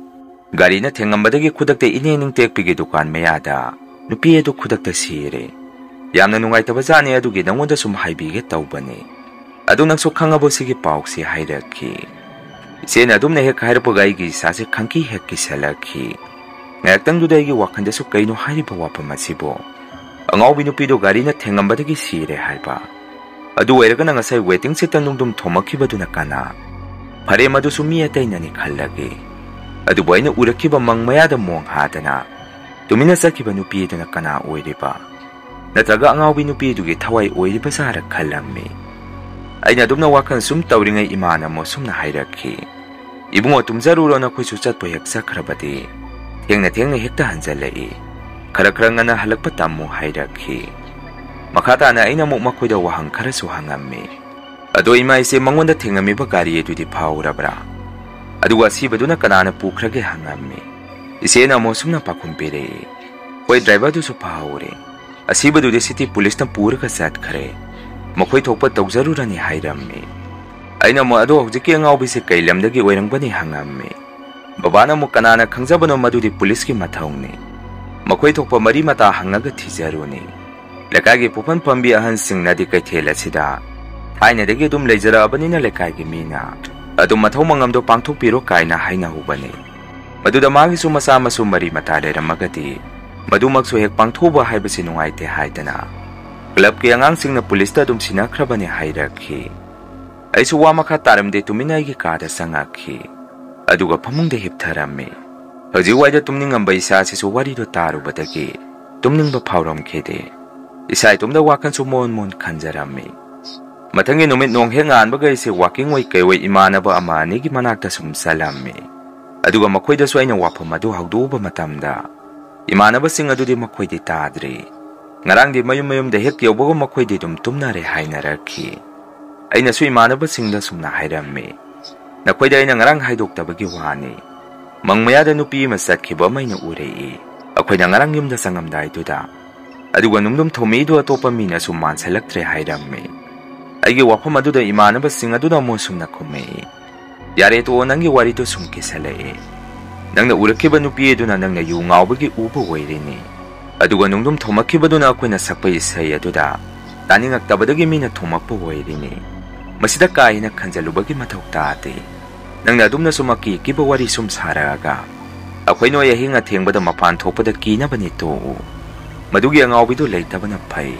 ꯒꯥꯔꯤꯅ ꯊꯦꯡꯉꯝꯕꯗꯒꯤ ꯈꯨꯗꯛꯇ ꯏꯅꯦ ꯅꯤꯡꯇꯦꯛꯄꯤꯒꯤ ꯗꯨꯀꯥꯟ ꯃꯌꯥꯗ ꯅꯨꯄꯤ ꯑꯗꯨ ꯈꯨꯗꯛꯇ ꯁꯤꯔꯦ꯫ ꯌꯥꯝꯅ ꯅꯨꯡꯉꯥꯏꯇꯕꯖꯥꯠꯅꯤ, ꯑꯗꯨꯒꯤ ꯅꯉꯣꯟꯗ ꯁꯨꯝ ꯍꯥꯏꯕꯤꯒꯦ ꯇꯧꯕꯅꯤ꯫ ꯑꯗꯨ ꯅꯪꯁꯨ ꯈꯪꯉꯕꯣ ꯁꯤꯒꯤ ꯄꯥꯎꯁꯤ" ꯍꯥꯏꯔꯛꯈꯤ꯫ ꯏꯆꯦꯅ ꯑꯗꯨꯝꯅ ꯍꯦꯛ ꯍꯥꯏꯔꯛꯄꯒ ꯑꯩꯒꯤ ꯏꯁꯥꯁꯦ ꯈꯪꯀꯤ ꯍꯦꯛ ꯀꯤꯁꯜꯂꯛꯈꯤ꯫ ꯉꯥꯏꯍꯥꯛꯇꯪꯗꯨꯗ ꯑꯩꯒꯤ ꯋꯥꯈꯜꯗꯁꯨ ꯀꯩꯅꯣ ꯍꯥꯏꯔꯤꯕ ꯋꯥꯐꯝ ꯑꯁꯤꯕꯣ? ꯑꯉꯥꯎꯕꯤ ꯅꯨꯄꯤꯗꯣ ꯒꯥꯔꯤꯅ ꯊꯦꯡꯉꯝꯕꯗꯒꯤ ꯁꯤꯔꯦ ꯍꯥꯏꯕ? ꯑꯗꯨ ꯑꯣꯏꯔꯒꯅ ꯉꯁꯥꯏ ꯋꯦꯇꯤꯡ ꯁꯤꯠꯇ ꯅꯨꯡꯗꯨꯝ ꯊꯣꯝꯃꯛꯈꯤꯕꯗꯨꯅ ꯀꯅꯥ? ꯐꯔꯦ, ꯃꯗꯨꯁꯨ ꯃꯤ ꯑꯇꯩꯅꯅꯤ ꯈꯜꯂꯒꯦ꯫ ꯑꯗꯨꯕꯨ ꯑꯩꯅ ꯎꯔꯛꯈꯤꯕ ꯃꯪ ꯃꯌꯥꯗ ꯃꯣꯡ ꯍꯥꯗꯅ ꯇꯨꯃꯤꯟꯅ ꯆꯠꯈꯤꯕ ꯅꯨꯄꯤ ꯑꯗꯨꯅ ꯀꯅꯥ ꯑꯣꯏꯔꯤꯕ? ꯅꯠꯇ꯭ꯔꯒ ꯑꯉꯥꯎꯕꯤ ꯅꯨꯄꯤ ꯑꯗꯨꯒꯤ ꯊꯋꯥꯏ ꯑꯣꯏꯔꯤꯕꯖꯥꯔ ꯈꯜꯂꯝꯃꯤ꯫ ꯑꯩꯅ ꯑꯗꯨꯝꯅ ꯋꯥꯈꯜ ꯁꯨꯝ ꯇꯧꯔꯤꯉꯩ ꯏꯃꯥꯅ ꯑꯃꯨꯛ ꯁꯨꯝꯅ ꯍꯥꯏꯔꯛꯈꯤ, "ꯏꯕꯨꯡꯉꯣ, ꯇꯨꯝꯖꯔꯨꯔꯣ, ꯅꯈꯣꯏꯁꯨ ꯆꯠꯄꯨ ꯍꯦꯛ ꯆꯠꯈ꯭ꯔꯕꯗꯤ ꯊꯦꯡꯅ ꯍꯦꯛꯇ ꯍꯟꯖꯜꯂꯛꯏ, ꯈꯔ ꯉꯟꯅ ꯍꯜꯂꯛꯄ ꯇꯝꯃꯨ" ꯍꯥꯏꯔꯛꯈꯤ꯫ ꯃꯗꯨꯗ ꯃꯥꯒꯤꯁꯨ ꯃꯁꯥ ꯃꯁꯨ ꯃꯔꯤ ꯃꯇꯥ ꯂꯩꯔꯝꯃꯒꯗꯤ ꯃꯗꯨꯃꯛꯁꯨ ꯍꯦꯛ ꯄꯥꯡꯊꯣꯛꯄꯤꯔꯣ ꯀꯥꯏꯅ ꯍꯥꯏꯅꯍꯧꯕꯅꯤ꯫ ꯃꯈꯥ ꯇꯥꯅ ꯑꯩꯅ ꯑꯃꯨꯛ ꯃꯈꯣꯏꯗ ꯋꯥꯍꯪ ꯈꯔꯁꯨ ꯍꯪꯉꯝꯃꯤ꯫ "ꯑꯗꯣ ꯏꯃꯥ ꯏꯆꯦ, ꯃꯉꯣꯟꯗ ꯊꯦꯡꯉꯝꯃꯤꯕ ꯒꯥꯔꯤ ꯑꯗꯨꯗꯤ ꯐꯥꯎꯔꯕ꯭ꯔꯥ? ꯑꯗꯨꯒ ꯑꯁꯤꯕꯗꯨꯅ ꯀꯅꯥꯅ ꯄꯨꯈ꯭ꯔꯒꯦ" ꯍꯪꯉꯝꯃꯤ꯫ ꯏꯆꯦꯅ ꯑꯃꯨꯛ ꯁꯨꯝꯅ ꯄꯥꯎꯈꯨꯝ ꯄꯤꯔꯛꯏ, "ꯍꯣꯏ, ꯗ꯭ꯔꯥꯏꯚꯔꯗꯨꯁꯨ ꯐꯥꯍꯧꯔꯦ, ꯑꯁꯤꯕꯗꯨꯗꯤ ꯁꯤꯇꯤ ꯄꯨꯂꯤꯁꯅ ꯄꯨꯔꯒ ꯆꯠꯈ꯭ꯔꯦ, ꯃꯈꯣꯏ ꯊꯣꯛꯄ ꯇꯧꯖꯔꯨꯔꯅꯤ" ꯍꯥꯏꯔꯝꯃꯤ꯫ ꯑꯩꯅ ꯑꯃꯨꯛ, "ꯑꯗꯣ ꯍꯧꯖꯤꯛꯀꯤ ꯑꯉꯥꯎꯕꯤꯁꯦ ꯀꯩ ꯂꯝꯗꯒꯤ ꯑꯣꯏꯔꯝꯒꯅꯤ" ꯍꯪꯉꯝꯃꯤ꯫ ꯕꯕꯥꯅ ꯑꯃꯨꯛ, "ꯀꯅꯥꯅ ꯈꯪꯖꯕꯅꯣ, ꯃꯗꯨꯗꯤ ꯄꯨꯂꯤꯁꯀꯤ ꯃꯊꯧꯅꯤ, ꯃꯈꯣꯏ ꯊꯣꯛꯄ ꯃꯔꯤ ꯃꯇꯥ ꯍꯪꯉꯒ ꯊꯤꯖꯔꯨꯅꯤ꯫ ꯂꯩꯀꯥꯏꯒꯤ ꯄꯨꯐꯝ ꯐꯝꯕꯤ ꯑꯍꯟꯁꯤꯡꯅꯗꯤ ꯀꯩꯊꯦꯜ ꯑꯁꯤꯗ ꯊꯥꯏꯅꯗꯒꯤ ꯑꯗꯨꯝ ꯂꯩꯖꯔꯛꯑꯕꯅꯤꯅ ꯂꯩꯀꯥꯏꯒꯤ ꯃꯤꯅ ꯑꯗꯨꯝ ꯃꯊꯧ ꯃꯉꯝꯗꯣ ꯄꯥꯡꯊꯣꯛꯄꯤꯔꯣ" ꯀꯥꯏꯅ ꯍꯥꯏꯅꯍꯧꯕꯅꯤ꯫ ꯃꯗꯨꯗ ꯃꯥꯒꯤꯁꯨ ꯃꯁꯥ ꯃꯁꯨ ꯃꯔꯤ ꯃꯇꯥ ꯂꯩꯔꯝꯃꯒꯗꯤ ꯃꯗꯨꯃꯛꯁꯨ ꯍꯦꯛ ꯄꯥꯡꯊꯣꯛꯕ ꯍꯥꯏꯕꯁꯤ ꯅꯨꯡꯉꯥꯏꯇꯦ ꯍꯥꯏꯗꯅ ꯀ꯭ꯂꯕꯀꯤ ꯑꯉꯥꯡꯁꯤꯡꯅ ꯄꯨꯂꯤꯁꯇ ꯑꯗꯨꯝ ꯁꯤꯟꯅꯈ꯭ꯔꯕꯅꯤ ꯍꯥꯏꯔꯛꯈꯤ꯫ ꯑꯩꯁꯨ ꯋꯥ ꯃꯈꯥ ꯇꯥꯔꯝꯗꯦ ꯇꯨꯃꯤꯟꯅ ꯑꯩꯒꯤ ꯀꯥꯗ ꯆꯪꯉꯛꯈꯤ ꯑꯗꯨꯒ ꯐꯃꯨꯡꯗ ꯍꯤꯞꯊꯔꯝꯃꯤ ꯍꯧꯖꯤꯛ ꯋꯥꯏꯗ ꯇꯨꯝꯅꯤꯡꯉꯝꯕ ꯏꯁꯥꯁꯤꯁꯨ ꯋꯥꯔꯤꯗꯣ ꯇꯥꯔꯨꯕꯗꯒꯤ ꯇꯨꯝꯅꯤꯡꯕ ꯐꯥꯎꯔꯝꯈꯤꯗꯦ ꯏꯁꯥ ꯏꯇꯣꯝꯗ ꯋꯥꯈꯜꯁꯨ ꯃꯣꯟ ꯃꯣꯟ ꯈꯟꯖꯔꯝꯃꯤ ꯃꯊꯪꯒꯤ ꯅꯨꯃꯤꯠ ꯅꯣꯡ ꯍꯦꯛ ꯉꯥꯟꯕꯒ ꯑꯩꯁꯦ ꯋꯥꯀꯤꯡ ꯑꯣꯏ ꯀꯩ ꯑꯣꯏ ꯏꯃꯥꯟꯅꯕ ꯑꯃ ꯑꯅꯤꯒꯤ ꯃꯅꯥꯛꯇ ꯁꯨꯝ ꯆꯠꯂꯝꯃꯤ ꯑꯗꯨꯒ ꯃꯈꯣꯏꯗꯁꯨ ꯑꯩꯅ ꯋꯥꯐꯝ ꯑꯗꯨ ꯍꯧꯗꯣꯛꯎꯕ ꯃꯇꯝꯗ ꯏꯃꯥꯟꯅꯕꯁꯤꯡ ꯑꯗꯨꯗꯤ ꯃꯈꯣꯏꯗꯤ ꯇꯥꯗ꯭ꯔꯤ ꯉꯔꯥꯡꯗꯤ ꯃꯌꯨꯝꯗ ꯍꯦꯛ ꯌꯧꯕꯒ ꯃꯈꯣꯏꯗꯤ ꯑꯗꯨꯝ ꯇꯨꯝꯅꯔꯦ ꯍꯥꯏꯅꯔꯛꯈꯤ ꯑꯩꯅꯁꯨ ꯏꯃꯥꯟꯅꯕꯁꯤꯡꯗ ꯁꯨꯝꯅ ꯍꯥꯏꯔꯝꯃꯤ ꯅꯈꯣꯏꯗ ꯑꯩꯅ ꯉꯔꯥꯡ ꯍꯥꯏꯗꯣꯛꯇꯕꯒꯤ ꯋꯥꯅꯤ ꯃꯪ ꯃꯌꯥꯗ ꯅꯨꯄꯤ ꯑꯃ ꯆꯠꯈꯤꯕ ꯑꯃ ꯑꯩꯅ ꯎꯔꯛꯏ ꯑꯩꯈꯣꯏꯅ ꯉꯔꯥꯡ ꯌꯨꯝꯗ ꯆꯪꯉꯝꯗꯥꯏꯗꯨꯗ ꯑꯗꯨꯒ ꯅꯨꯡꯗꯨꯝ ꯊꯣꯝꯃꯤꯗꯨ ꯑꯇꯣꯞꯄ ꯃꯤꯅꯁꯨ ꯃꯥꯟꯁꯤꯜꯂꯛꯇ꯭ꯔꯦ ꯍꯥꯏꯔꯝꯃꯤ ꯑꯩꯒꯤ ꯋꯥꯐꯝ ꯑꯗꯨꯗ ꯏꯃꯥꯟꯅꯕꯁꯤꯡ ꯑꯗꯨꯅ ꯑꯃꯨꯛ ꯁꯨꯝꯅ ꯈꯨꯝꯃꯛꯏ ꯌꯥꯔꯦ ꯇꯣ ꯅꯪꯒꯤ ꯋꯥꯔꯤꯗꯨ ꯁꯨꯝ ꯀꯤꯁꯜꯂꯛꯏ ꯅꯪꯅ ꯎꯔꯛꯈꯤꯕ ꯅꯨꯄꯤ ꯑꯗꯨꯅ ꯅꯪꯅ ꯌꯨ ꯉꯥꯎꯕꯒꯤ ꯎꯕ ꯑꯣꯏꯔꯤꯅꯤ ꯑꯗꯨꯒ ꯅꯨꯡꯗꯨꯝ ꯊꯣꯝꯃꯛꯈꯤꯕꯗꯨꯅ ꯑꯩꯈꯣꯏꯅ ꯁꯛꯄ ꯏꯁꯩ ꯑꯗꯨꯗ ꯇꯥꯅꯤꯡꯉꯛꯇꯕꯗꯒꯤ ꯃꯤꯅ ꯊꯣꯝꯃꯛꯄ ꯑꯣꯏꯔꯤꯅꯤ ꯃꯁꯤꯗ ꯀꯥ ꯍꯦꯟꯅ ꯈꯟꯖꯜꯂꯨꯕꯒꯤ ꯃꯊꯧ ꯇꯥꯗꯦ ꯅꯪꯅ ꯑꯗꯨꯝꯅꯁꯨ ꯃꯀꯤ ꯀꯤꯕ ꯋꯥꯔꯤ ꯁꯨꯝ ꯁꯥꯔꯛꯑꯒ ꯑꯩꯈꯣꯏ ꯅꯣꯏ ꯑꯍꯤꯡ ꯑꯊꯦꯡꯕꯗ ꯃꯄꯥꯟ ꯊꯣꯛꯄꯗ ꯀꯤꯅꯕꯅꯤ ꯇꯣꯛꯎ ꯃꯗꯨꯒꯤ ꯑꯉꯥꯎꯕꯤꯗꯨ ꯂꯩꯇꯕꯅ ꯐꯩ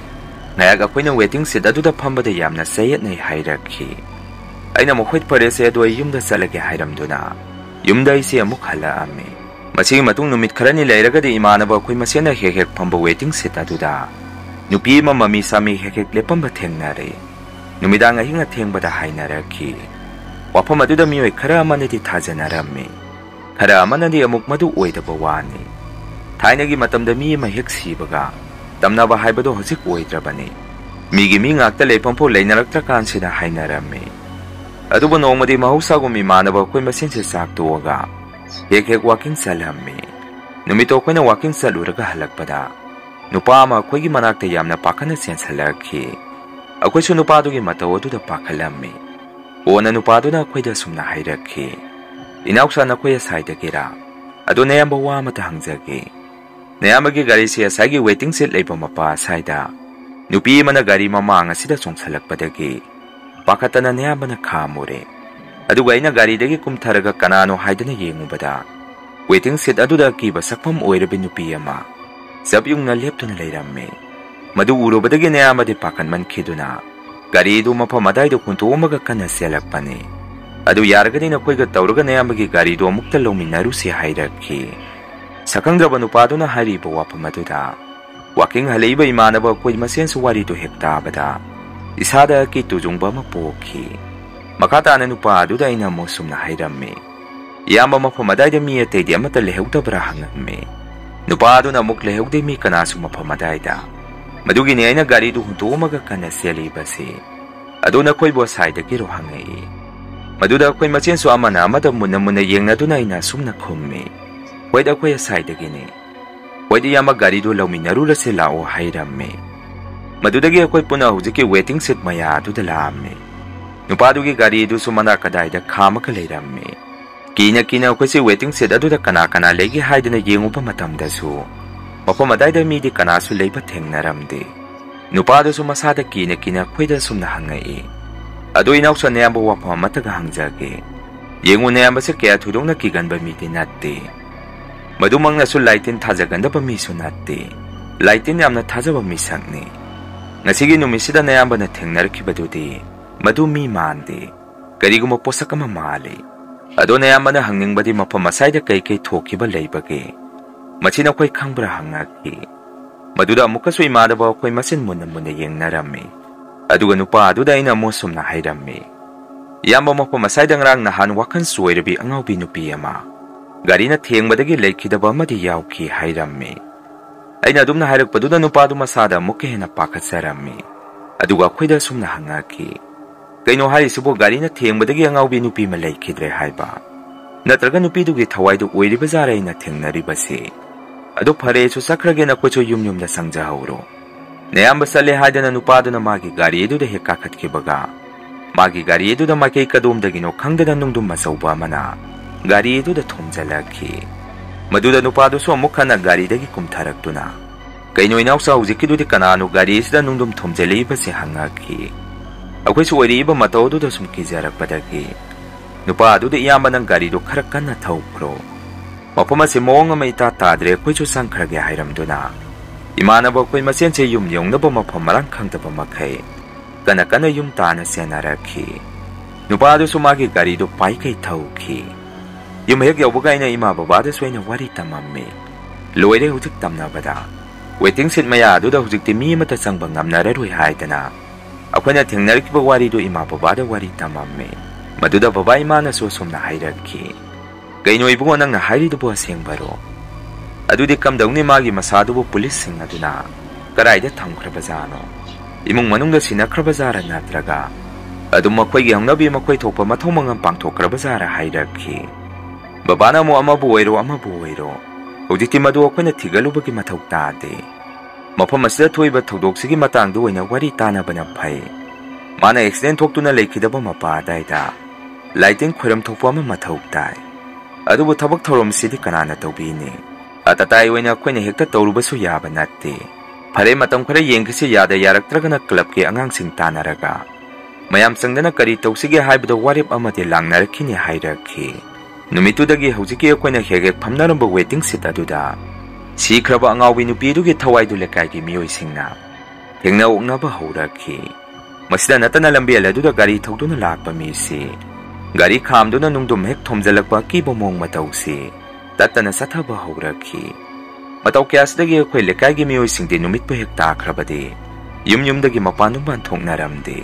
ꯉꯥꯏꯍꯥꯛ ꯑꯩꯈꯣꯏꯅ ꯋꯦꯇꯤꯡ ꯁꯤꯠ ꯑꯗꯨꯗ ꯐꯝꯕꯗ ꯌꯥꯝꯅ ꯆꯌꯦꯠꯅꯩ ꯍꯥꯏꯔꯛꯈꯤ ꯑꯩꯅ ꯃꯈꯣꯏ ꯐꯔꯦꯁꯦ ꯑꯗꯣ ꯑꯩ ꯌꯨꯝꯗ ꯆꯠꯂꯒꯦ ꯍꯥꯏꯔꯝꯗꯨꯅ ꯌꯨꯝꯗ ꯑꯩꯁꯦ ꯑꯃꯨꯛ ꯍꯜꯂꯛꯑꯝꯃꯤ ꯃꯁꯤꯒꯤ ꯃꯇꯨꯡ ꯅꯨꯃꯤꯠ ꯈꯔꯅꯤ ꯂꯩꯔꯒꯗꯤ ꯏꯃꯥꯟꯅꯕ ꯑꯩꯈꯣꯏ ꯃꯁꯦꯟꯅ ꯍꯦꯛ ꯍꯦꯛ ꯐꯝꯕ ꯋꯦꯇꯤꯡ ꯁꯤꯠ ꯑꯗꯨꯗ ꯅꯨꯄꯤ ꯑꯃ ꯃꯃꯤ ꯁꯥꯃꯤ ꯍꯦꯛ ꯍꯦꯛ ꯂꯦꯞꯄꯝꯕ ꯊꯦꯡꯅꯔꯦ ꯅꯨꯃꯤꯗꯥꯡ ꯑꯍꯤꯡ ꯑꯊꯦꯡꯕꯗ ꯍꯥꯏꯅꯔꯛꯈꯤ ꯋꯥꯐꯝ ꯑꯗꯨꯗ ꯃꯤꯑꯣꯏ ꯈꯔ ꯑꯃꯅꯗꯤ ꯊꯥꯖꯅꯔꯝꯃꯤ ꯈꯔ ꯑꯃꯅꯗꯤ ꯑꯃꯨꯛ ꯃꯗꯨ ꯑꯣꯏꯗꯕ ꯋꯥꯅꯤ ꯊꯥꯏꯅꯒꯤ ꯃꯇꯝꯗ ꯃꯤ ꯑꯃ ꯍꯦꯛ ꯁꯤꯕꯒ ꯇꯝꯅꯕ ꯍꯥꯏꯕꯗꯣ ꯍꯧꯖꯤꯛ ꯑꯣꯏꯗ꯭ꯔꯕꯅꯤ ꯃꯤꯒꯤ ꯃꯤ ꯉꯥꯛꯇ ꯂꯩꯐꯝꯐꯥꯎ ꯂꯩꯅꯔꯛꯇ꯭ꯔꯀꯥꯟꯁꯤꯗ ꯍꯥꯏꯅꯔꯝꯃꯤ ꯑꯗꯨꯕꯨ ꯅꯣꯡꯃꯗꯤ ꯃꯍꯧꯁꯥꯒꯨꯝ ꯏꯃꯥꯟꯅꯕ ꯑꯩꯈꯣꯏ ꯃꯁꯦꯟꯁꯦ ꯆꯥꯛ ꯇꯣꯛꯑꯒ ꯍꯦꯛ ꯍꯦꯛ ꯋꯥꯀꯤꯡ ꯆꯠꯂꯝꯃꯤ ꯅꯨꯃꯤꯠꯇꯣ ꯑꯩꯈꯣꯏꯅ ꯋꯥꯀꯤꯡ ꯆꯠꯂꯨꯔꯒ ꯍꯜꯂꯛꯄꯗ ꯅꯨꯄꯥ ꯑꯃ ꯑꯩꯈꯣꯏꯒꯤ ꯃꯅꯥꯛꯇ ꯌꯥꯝꯅ ꯄꯥꯈꯠꯅ ꯆꯦꯟꯁꯜꯂꯛꯈꯤ ꯑꯩꯈꯣꯏꯁꯨ ꯅꯨꯄꯥꯗꯨꯒꯤ ꯃꯇꯧ ꯑꯗꯨꯗ ꯄꯥꯈꯠꯂꯝꯃꯤ ꯀꯣꯟꯅ ꯅꯨꯄꯥꯗꯨꯅ ꯑꯩꯈꯣꯏꯗ ꯁꯨꯝꯅ ꯍꯥꯏꯔꯛꯈꯤ ꯏꯅꯥꯎꯆꯥ ꯅꯈꯣꯏ ꯑꯁꯥꯏꯗꯒꯤꯔꯥ ꯑꯗꯣ ꯅꯌꯥꯝꯕ ꯋꯥ ꯑꯃꯇ ꯍꯪꯖꯒꯦ ꯅꯌꯥꯝꯕꯒꯤ ꯒꯥꯔꯤꯁꯦ ꯑꯁꯥꯏꯒꯤ ꯋꯦꯇꯤꯡ ꯁꯤꯠ ꯂꯩꯕ ꯃꯄꯥ ꯑꯁꯥꯏꯗ ꯅꯨꯄꯤ ꯑꯃꯅ ꯒꯥꯔꯤ ꯃꯃꯥꯡ ꯑꯁꯤꯗ ꯆꯣꯡꯁꯜꯂꯛꯄꯗꯒꯤ ꯄꯥꯈꯠꯇꯅ ꯅꯌꯥꯝꯕꯅ ꯈꯥꯝꯃꯨꯔꯦ ꯑꯗꯨꯒ ꯑꯩꯅ ꯒꯥꯔꯤꯗꯒꯤ ꯀꯨꯝꯊꯔꯒ ꯀꯅꯥꯅꯣ ꯍꯥꯏꯗꯅ ꯌꯦꯡꯉꯨꯕꯗ ꯋꯦꯇꯤꯡ ꯁꯤꯠ ꯑꯗꯨꯗ ꯑꯀꯤꯕ ꯁꯛꯐꯝ ꯑꯣꯏꯔꯕ ꯅꯨꯄꯤ ꯑꯃ ꯆꯞ ꯌꯨꯡꯅ ꯂꯦꯞꯇꯨꯅ ꯂꯩꯔꯝꯃꯤ ꯃꯗꯨ ꯎꯔꯨꯕꯗꯒꯤ ꯅꯌꯥꯝꯕꯗꯤ ꯄꯥꯈꯠꯃꯟꯈꯤꯗꯨꯅ ꯒꯥꯔꯤꯗꯨ ꯃꯐꯝ ꯑꯗꯥꯏꯗ ꯍꯨꯟꯇꯣꯛꯑꯝꯃꯒ ꯀꯟꯅ ꯆꯦꯜꯂꯛꯄꯅꯤ ꯑꯗꯨ ꯌꯥꯔꯒꯗꯤ ꯅꯈꯣꯏꯒ ꯇꯧꯔꯒ ꯅꯌꯥꯝꯕꯒꯤ ꯒꯥꯔꯤꯗꯨ ꯑꯃꯨꯛꯇ ꯂꯧꯃꯤꯟꯅꯔꯨꯁꯤ ꯍꯥꯏꯔꯛꯈꯤ ꯁꯛꯈꯪꯗ꯭ꯔꯕ ꯅꯨꯄꯥꯗꯨꯅ ꯍꯥꯏꯔꯤꯕ ꯋꯥꯐꯝ ꯑꯗꯨꯗ ꯋꯥꯀꯤꯡ ꯍꯜꯂꯛꯏꯕ ꯏꯃꯥꯟꯅꯕ ꯑꯩꯈꯣꯏ ꯃꯁꯦꯟꯁꯨ ꯋꯥꯔꯤꯗꯨ ꯍꯦꯛ ꯇꯥꯕꯗ ꯏꯁꯥꯗ ꯑꯀꯤ ꯇꯨꯖꯨꯡꯕ ꯑꯃ ꯄꯣꯛꯈꯤ ꯃꯈꯥ ꯇꯥꯅ ꯅꯨꯄꯥ ꯑꯗꯨꯗ ꯑꯩꯅ ꯑꯃꯨꯛ ꯁꯨꯝꯅ ꯍꯥꯏꯔꯝꯃꯤ ꯏꯌꯥꯝꯕ ꯃꯐꯝ ꯑꯗꯥꯏꯗ ꯃꯤ ꯑꯇꯩꯗꯤ ꯑꯃꯠꯇ ꯂꯩꯍꯧꯗꯕ꯭ꯔꯥ ꯍꯪꯉꯝꯃꯤ ꯅꯨꯄꯥ ꯑꯗꯨꯅ ꯑꯃꯨꯛ ꯂꯩꯍꯧꯗꯦ ꯃꯤ ꯀꯅꯥꯁꯨ ꯃꯐꯝ ꯑꯗꯥꯏꯗ ꯃꯗꯨꯒꯤꯅꯤ ꯑꯩꯅ ꯒꯥꯔꯤꯗꯨ ꯍꯨꯟꯇꯣꯛꯑꯝꯃꯒ ꯀꯟꯅ ꯆꯦꯜꯂꯤꯕꯁꯤ ꯑꯗꯨ ꯅꯈꯣꯏꯕꯨ ꯑꯁꯥꯏꯗꯒꯤꯔꯣ ꯍꯪꯉꯛꯏ ꯃꯗꯨꯗ ꯑꯩꯈꯣꯏ ꯃꯁꯦꯟꯁꯨ ꯑꯃꯅ ꯑꯃꯗ ꯃꯨꯟꯅ ꯃꯨꯟꯅ ꯌꯦꯡꯅꯗꯨꯅ ꯑꯩꯅ ꯑꯁꯨꯝꯅ ꯈꯨꯝꯃꯤ ꯍꯣꯏꯗ ꯑꯩꯈꯣꯏ ꯑꯁꯥꯏꯗꯒꯤꯅꯤ ꯍꯣꯏꯗ ꯏꯌꯥꯝꯕ ꯒꯥꯔꯤꯗꯨ ꯂꯧꯃꯤꯟꯅꯔꯨꯔꯁꯤ ꯂꯥꯛꯑꯣ ꯍꯥꯏꯔꯝꯃꯤ ꯃꯗꯨꯗꯒꯤ ꯑꯩꯈꯣꯏ ꯄꯨꯟꯅ ꯍꯧꯖꯤꯛꯀꯤ ꯋꯦꯇꯤꯡ ꯁꯤꯠ ꯃꯌꯥ ꯑꯗꯨꯗ ꯂꯥꯛꯑꯝꯃꯤ ꯅꯨꯄꯥꯗꯨꯒꯤ ꯒꯥꯔꯤꯗꯨꯁꯨ ꯃꯅꯥꯛ ꯀꯗꯥꯏꯗ ꯈꯥꯝꯃꯒ ꯂꯩꯔꯝꯃꯤ ꯀꯤꯅ ꯀꯤꯅ ꯑꯩꯈꯣꯏꯁꯤ ꯋꯦꯇꯤꯡ ꯁꯤꯠ ꯑꯗꯨꯗ ꯀꯅꯥ ꯀꯅꯥ ꯂꯩꯒꯦ ꯍꯥꯏꯗꯅ ꯌꯦꯡꯉꯨꯕ ꯃꯇꯝꯗꯁꯨ ꯃꯐꯝ ꯑꯗꯥꯏꯗ ꯃꯤꯗꯤ ꯀꯅꯥꯁꯨ ꯂꯩꯕ ꯊꯦꯡꯅꯔꯝꯗꯦ ꯅꯨꯄꯥꯗꯨꯁꯨ ꯃꯁꯥꯗ ꯀꯤꯅ ꯀꯤꯅ ꯑꯩꯈꯣꯏꯗ ꯁꯨꯝꯅ ꯍꯪꯉꯛꯏ ꯑꯗꯣ ꯏꯅꯥꯎꯆꯥ ꯅꯌꯥꯝꯕ ꯋꯥꯐꯝ ꯑꯃꯠꯇꯒ ꯍꯪꯖꯒꯦ ꯌꯦꯡꯉꯨ ꯅꯌꯥꯝꯕꯁꯦ ꯀꯌꯥ ꯊꯣꯏꯗꯣꯛꯅ ꯀꯤꯒꯟꯕ ꯃꯤꯗꯤ ꯅꯠꯇꯦ ꯃꯗꯨꯃꯛꯅꯁꯨ ꯂꯥꯏꯇꯤꯟ ꯊꯥꯖꯒꯟꯗꯕ ꯃꯤꯁꯨ ꯅꯠꯇꯦ ꯂꯥꯏꯇꯤꯟ ꯌꯥꯝꯅ ꯊꯥꯖꯕ ꯃꯤꯁꯛꯅꯤ ꯉꯁꯤꯒꯤ ꯅꯨꯃꯤꯠꯁꯤꯗ ꯅꯌꯥꯝꯕꯅ ꯊꯦꯡꯅꯔꯛꯈꯤꯕꯗꯨꯗꯤ ꯃꯗꯨ ꯃꯤ ꯃꯥꯟꯗꯦ ꯀꯔꯤꯒꯨꯝꯕ ꯄꯣꯠꯁꯛ ꯑꯃ ꯃꯥꯜꯂꯤ ꯑꯗꯣ ꯅꯌꯥꯝꯕꯅ ꯍꯪꯅꯤꯡꯕꯗꯤ ꯃꯐꯝ ꯑꯁꯥꯏꯗ ꯀꯩꯀꯩ ꯊꯣꯛꯈꯤꯕ ꯂꯩꯕꯒꯦ ꯃꯁꯤ ꯅꯈꯣꯏ ꯈꯪꯕ꯭ꯔꯥ ꯍꯪꯉꯛꯈꯤ ꯃꯗꯨꯗ ꯑꯃꯨꯛꯀꯁꯨ ꯏꯃꯥꯟꯅꯕ ꯑꯩꯈꯣꯏ ꯃꯁꯦꯟ ꯃꯨꯟꯅ ꯃꯨꯟꯅ ꯌꯦꯡꯅꯔꯝꯃꯤ ꯑꯗꯨꯒ ꯅꯨꯄꯥ ꯑꯗꯨꯗ ꯑꯩꯅ ꯑꯃꯨꯛ ꯁꯨꯝꯅ ꯍꯥꯏꯔꯝꯃꯤ ꯏꯌꯥꯝꯕ ꯃꯐꯝ ꯑꯁꯥꯏꯗ ꯉꯔꯥꯡ ꯅꯍꯥꯟ ꯋꯥꯈꯜ ꯆꯣꯏꯔꯕꯤ ꯑꯉꯥꯎꯕꯤ ꯅꯨꯄꯤ ꯑꯃ ꯒꯥꯔꯤꯅ ꯊꯦꯡꯕꯗꯒꯤ ꯂꯩꯈꯤꯗꯕ ꯑꯃꯗꯤ ꯌꯥꯎꯈꯤ ꯍꯥꯏꯔꯝꯃꯤ ꯑꯩꯅ ꯑꯗꯨꯝꯅ ꯍꯥꯏꯔꯛꯄꯗꯨꯗ ꯅꯨꯄꯥꯗꯨ ꯃꯁꯥꯗ ꯑꯃꯨꯛꯀ ꯍꯦꯟꯅ ꯄꯥꯈꯠꯆꯔꯝꯃꯤ ꯑꯗꯨꯒ ꯑꯩꯈꯣꯏꯗ ꯁꯨꯝꯅ ꯍꯪꯉꯛꯈꯤ ꯀꯩꯅꯣ ꯍꯥꯏꯔꯤꯁꯤꯕꯨ ꯒꯥꯔꯤꯅ ꯊꯦꯡꯕꯗꯒꯤ ꯑꯉꯥꯎꯕꯤ ꯅꯨꯄꯤ ꯑꯃ ꯂꯩꯈꯤꯗ꯭ꯔꯦ ꯍꯥꯏꯕ ꯅꯠꯇ꯭ꯔꯒ ꯅꯨꯄꯤꯗꯨꯒꯤ ꯊꯋꯥꯏꯗꯨ ꯑꯣꯏꯔꯤꯕꯖꯥꯔ ꯑꯩꯅ ꯊꯦꯡꯅꯔꯤꯕꯁꯤ ꯑꯗꯨ ꯐꯔꯦꯁꯨ ꯆꯠꯈ꯭ꯔꯒꯦꯅ ꯑꯩꯈꯣꯏꯁꯨ ꯌꯨꯝꯗ ꯆꯪꯖꯍꯧꯔꯣ ꯅꯌꯥꯝꯕ ꯆꯠꯂꯦ ꯍꯥꯏꯗꯅ ꯅꯨꯄꯥꯗꯨꯅ ꯃꯥꯒꯤ ꯒꯥꯔꯤ ꯑꯗꯨꯗ ꯍꯦꯛ ꯀꯥꯈꯠꯈꯤꯕꯒ ꯃꯥꯒꯤ ꯒꯥꯔꯤ ꯑꯗꯨꯗ ꯃꯥꯏꯀꯩ ꯀꯗꯣꯝꯗꯒꯤꯅꯣ ꯈꯪꯗꯅ ꯅꯨꯡꯗꯨꯝ ꯑꯆꯧꯕ ꯑꯃꯅ ꯒꯥꯔꯤ ꯑꯗꯨꯗ ꯊꯣꯝꯖꯤꯜꯂꯛꯈꯤ ꯃꯗꯨꯗ ꯅꯨꯄꯥꯗꯨꯁꯨ ꯑꯃꯨꯛ ꯍꯟꯅ ꯒꯥꯔꯤꯗꯒꯤ ꯀꯨꯝꯊꯔꯛꯇꯨꯅ ꯀꯩꯅꯣ ꯏꯅꯥꯎꯆꯥ ꯍꯧꯖꯤꯛꯀꯤꯗꯨꯗꯤ ꯀꯅꯥꯅꯣ ꯒꯥꯔꯤꯁꯤꯗ ꯅꯨꯡꯗꯨꯝ ꯊꯣꯝꯖꯤꯜꯂꯛꯏꯕꯁꯤ ꯍꯪꯉꯛꯈꯤ ꯑꯩꯈꯣꯏꯁꯨ ꯑꯣꯏꯔꯛꯏꯕ ꯃꯇꯧ ꯑꯗꯨꯗ ꯁꯨꯝ ꯀꯤꯖꯔꯛꯄꯗꯒꯤ ꯅꯨꯄꯥ ꯑꯗꯨꯗ ꯏꯌꯥꯝꯕ ꯅꯪ ꯒꯥꯔꯤꯗꯨ ꯈꯔ ꯀꯟꯅ ꯊꯧꯈ꯭ꯔꯣ ꯃꯐꯝ ꯑꯁꯤ ꯃꯑꯣꯡ ꯑꯃ ꯏꯇꯥ ꯇꯥꯗ꯭ꯔꯦ ꯑꯩꯈꯣꯏꯁꯨ ꯆꯪꯈ꯭ꯔꯒꯦ ꯍꯥꯏꯔꯝꯗꯨꯅ ꯏꯃꯥꯟꯅꯕ ꯑꯩꯈꯣꯏ ꯃꯁꯦꯟꯁꯦ ꯌꯨꯝ ꯌꯧꯅꯕ ꯃꯐꯝ ꯃꯔꯥꯡ ꯈꯪꯗꯕ ꯃꯈꯩ ꯀꯟꯅ ꯀꯟꯅ ꯌꯨꯝ ꯇꯥꯅ ꯆꯦꯟꯅꯔꯛꯈꯤ Nupadusu magi garido paikai thauki. Yum hek yaubaga ina ima babadasu aina wari tamammi. Loire hujik tamnabada. Waiting sit maya aduda hujik ti mi mata sangba ngamnararui haidana. Akoina thengnarkiba warido ima babada wari tamammi. Maduda baba imana so somna hairaki. Kaino ibungo nang na hairidubo asengbaro. Adudi kamdauni magi masadubo pulis sing aduna. Karaida thamkrabazano. Imung manungda sinakrabazara natraga. Adum makoigi hangnabi makoi thokpa mathong mangam pangthokrabazara hairaki. Babana mo amabu oiro. Hojikti madu akoina thigalubagi mathau taade. Mafam asida thoiba thokdoksigi matangdu oina wari tanabana phai. Mana accident thoktuna lekhidaba mapa daida. Lighting khoram thokpa ama mathau tai. Adubu thabak thorom sidi kanana tawbini. Atatai oina akoina hekta tawrubasu yaba natte. Phare matam khara yengkisi yada yaraktragana club ke angang sing tanaraga. Mayam sangdana kari tawsige haibada warip amate langnarakini hairakhi. Numitudagi hojiki akoina hege phamnaramba waiting sit aduda. Sikraba Angaobi nupidugi thawaidu lekaigi miyoi singna. Hengna uknaba haurakhi. Masida natana lambi aladuda gari thawduna lakpa misi. Gari khamduna nungdum hek thomjalakpa kiba mong matawsi. Tatana sathaba haurakhi. Mataw kyasidagi akhoi lekaigi miyoi singdi numitpa hek takhrabadi. Yumdagi mapanumban thongnaramdi.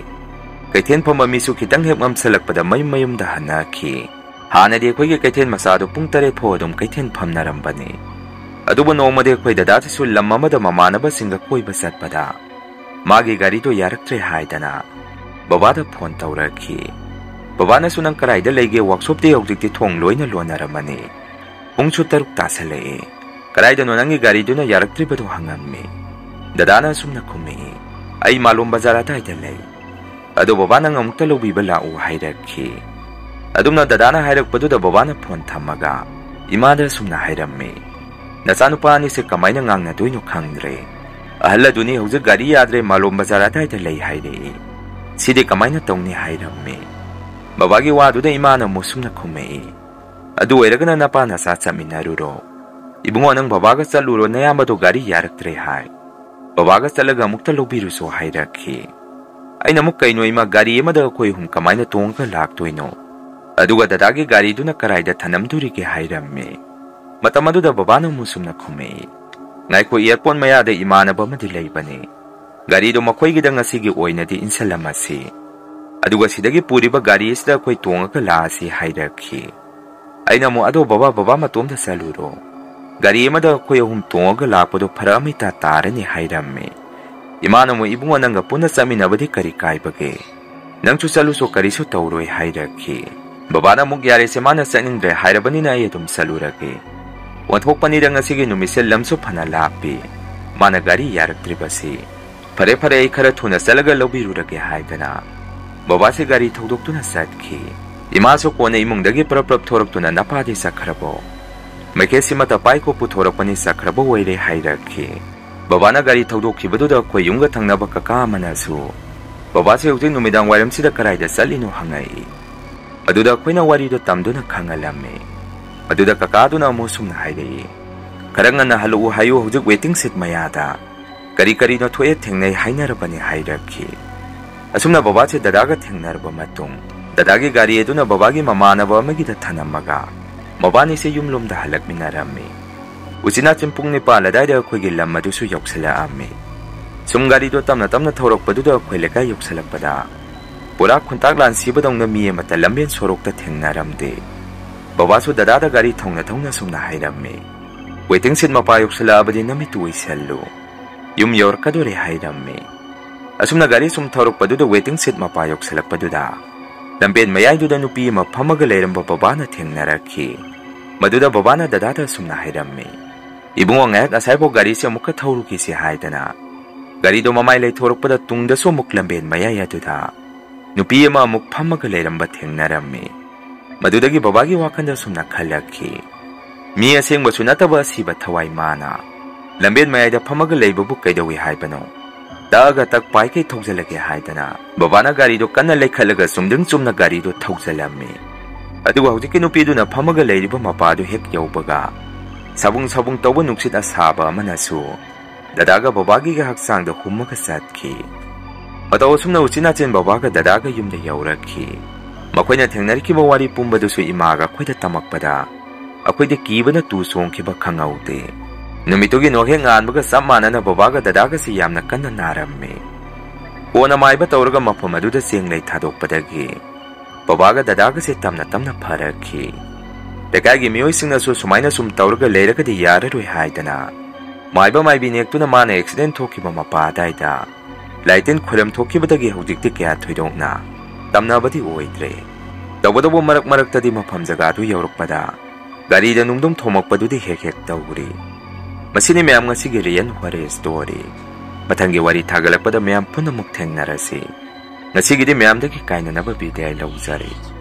Kaithen phamba misu khitang hek mamsalakpada mayumda hanaki. Hanadi akhoi kaithen masadu pung 8 pho adum kaithen phamnarambani. Adubu nomade akhoi dadatisu lam amada mamanaba singa koiba satpada. Magi garido yaraktre haidana. Babada phone tawrakhi. Babana sunang karaida leige workshop de hojikti thong loina lonaramani. Pungchu 7 tasale. Karaida no nangi gariduna yaraktre badu hangammi. Dadana sumna khumi. Ai malum bazara taida lei. Adu babana ngamukta lobiba lau hairakhi. Adumna dadana hairakpaduda babana phone thamaga. Imada sumna hairammi. Nasanupa ni se kamaina ngangna doino khangdre. Ahalla duni hojik gari yadre malum bazara taida lei haire. Sidi kamaina tongni hairammi. Babagi waduda imana musumna khumi. Adu oiragana napa nasa chaminaruro. Ibungo nang babaga chaluro nayambado gari yaraktre hai. Babaga chalaga mukta lobiruso hairakhi. Aina muk kaino ima gari emada koi hum kamaina tongka laktoino. Aduga dadagi gari duna karaida thanamduri ke hairammi. Matamaduda babana musumna khumi. Ngaiko earphone mayada imanaba madi leibani. Gari do makoi gidang asigi oinadi insalamasi. Aduga sidagi puriba gari isda koi tongka laasi hairakhi. Aina mo ado baba matomda saluro. Gari emada koi hum tongka lakpado paramita tarani hairammi. Imana mo ibunga nanga puna saminabadi kari kaibage. Nangchu saluso kariso tawroi hairakhi. Babana muk yare se mana saningdre hairabani na ayedum salurage. Wanthok panirang asigi numisel lamso phana lapi. Mana gari yaraktribasi. Phare ai khara thuna salaga lobirurage haidana. Baba se gari thokdoktuna satkhi. Imaso kone imungdagi prap thoraktuna napadi sakhrabo. Makesi mata paiko puthorakpani sakhrabo oire hairakhi. Babana gari thokdokhibaduda koi yunga thangnaba kaka manasu. Baba se hujik numidang wairamsida karaida salino hangai. Aduda koina warido tamduna khangalame. Aduda kakaduna musumna hairei. Karangana halu hayu hujik waiting sit mayada. Kari no thoe thengnai hainarabani hairakhi. Asumna baba se dadaga thengnarba matung. Dadagi gari eduna babagi mamanaba amagida thanamaga. Mabani se yumlomda halakminarame. Usina chimpung ni pa ladaida akhoi lammadusu yoksala amme. Sum gari do tamna thorakpaduda akhoi leka yoksalakpada. Pura khuntak lan sibadongna mi amata lamben sorokta thengnaramde. Babasu dadada gari thongna sumna hairamme. Waiting sit mapa yoksala abadi namitu isallu. Yum yor kadore hairamme. Asumna gari sum thorakpaduda waiting sit mapa yoksalakpaduda. Lamben mayaiduda nupi ma phamaga leiramba babana thengnarakhi. Maduda babana dadada sumna hairamme. Ibungo ngayat asaibo gari se mukha thawruki se haidana. Gari do mamai lei thorokpada tungda so muklamben mayaya duda. Nupi ama muk phamaga leiramba thengnarammi. Madudagi babagi wakanda sumna khalakhi. Mi Asengba sunataba siba thawai mana. Lamben mayada phamaga leibabu kaidawi haibano. Daga tak paikai thawjalage haidana. Babana gari do kanna leikhalaga sumna gari do thawjalammi. Aduga hujiki nupi duna phamaga leiriba mapadu hek yaubaga. Sabung tawba nuksit asaba manasu. Dadaga babagi ga haksangda hummaga satkhi. Mataw sumna uchina chen babaga dadaga yumda yaurakhi. Makoina thengnarkiba wari pumbadusu imaga khoida tamakpada akoida kibana tu songkiba khangaude. Numitugi nohe nganbaga sammanana babaga dadaga si yamna kanna naramme. Kona maiba tawraga mafam aduda senglei thadokpadagi babaga dadaga se tamna pharakhi. Lekagi miyoisingnasu sumaina sum tawraga leiragadi yararoi haidana maiba maibi nektuna mana accident thokiba mapa daida laitin khulam thokibadagi hojikti kya thoidongna tamnabadi oidre. Tawbadabo marak tadi mafam jagadu yaurukpada gari da nungdum thomakpadudi hek tawri. Masini mayam ngasigi riyan Wari story. Mathangi wari thagalakpada mayam punamuk thengnarasi. Ngasigidi mayamdagi kainanaba bidai lawjari.